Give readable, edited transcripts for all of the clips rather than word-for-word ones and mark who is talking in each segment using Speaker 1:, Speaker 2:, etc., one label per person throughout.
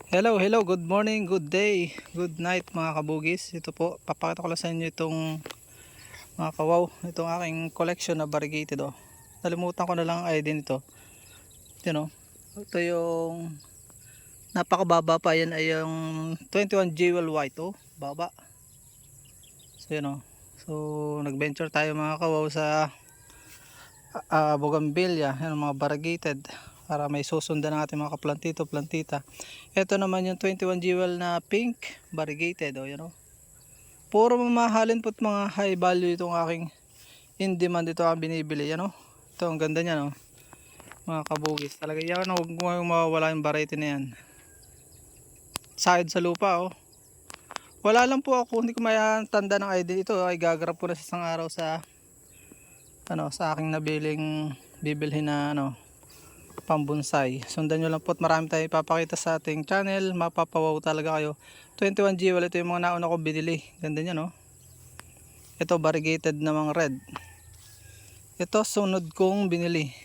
Speaker 1: Hello, hello, good morning, good day, good night mga kabugis. Ito po, papakita ko lang sa inyo itong mga kawaw, itong aking collection na variegated oh. Nalimutan ko na lang ang ID nito. Yan oh. Ito yung napakababa pa, yan ay yung 21 jewel white oh, baba. So yan oh. So nag-venture tayo mga kawaw sa bougainvillea, yan mga variegated, para may susundan ng ating mga kaplantito, plantita. Ito naman yung 21 jewel na pink variegated oh, yan oh. Puro mamahalin po't mga high value itong aking in demand ito ang binibili, yan oh. Ito ang ganda niya no, mga kabugis. Talaga yan, huwag mo mawawala yung variety na yan. Side sa lupa oh. Wala lang po ako, hindi ko matanda ng ID. Ito ay gagarap ko na sa isang araw sa sa aking nabiling bibilhin na pambonsai. Sundan nyo lang po at marami tayong ipapakita sa ating channel. Mapapawaw talaga kayo. 21 jewel, ito yung mga nauna ko binili. Ganda niya no. Ito variegated na mga red. Ito sunod kong binili.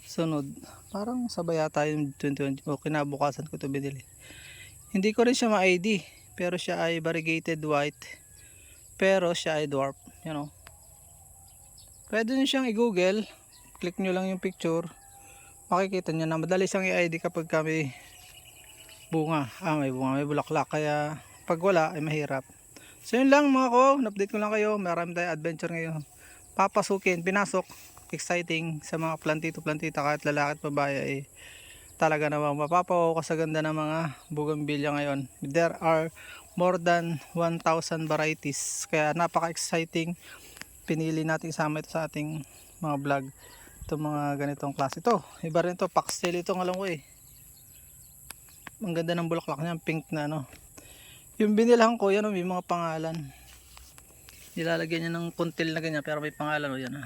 Speaker 1: Sunod. Parang sabay yata yung 21. O kinabukasan ko ito binili. Hindi ko rin siya ma-ID. Pero siya ay variegated white. Pero siya ay dwarf. Yan o. Pwede nyo siyang i-google. Click nyo lang yung picture. Makikita nyo na madali siyang i-ID kapag kami bunga. May bunga, may bulaklak. Kaya pag wala ay mahirap. So yun lang mga ko. Na-update ko lang kayo. Marami tayong adventure ngayon. Papasukin, pinasok. Exciting sa mga plantito-plantita. Kahit lalaki at babae ay talaga namang mapapawaw ka sa ganda ng mga bougainvillea ngayon. There are more than 1,000 varieties. Kaya napaka-exciting. Pinili natin isama ito sa ating mga vlog. Itong mga ganitong klase. Ito, iba rin ito. Pastel ito ng alam ko eh. Ang ganda ng bulaklak niya. Pink na Yung binilahan ko, yan may mga pangalan. Nilalagyan niya ng kuntil na ganyan. Pero may pangalan yan.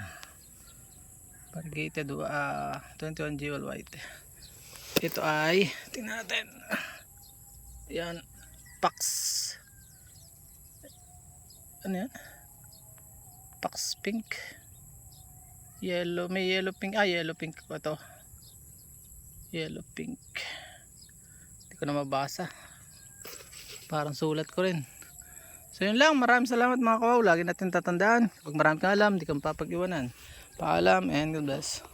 Speaker 1: Variegated 21 jewel white. Ito ay, tingnan natin. Yan. Pax. Ano yan? Pax pink. Yellow, may yellow pink. Yellow pink ko ito. Yellow pink. Hindi ko na mabasa. Parang sulat ko rin. So yun lang, maraming salamat mga kawaw. Lagi natin tatandaan. Pag marami kang alam, hindi kang papag-iwanan. Paalam and God bless.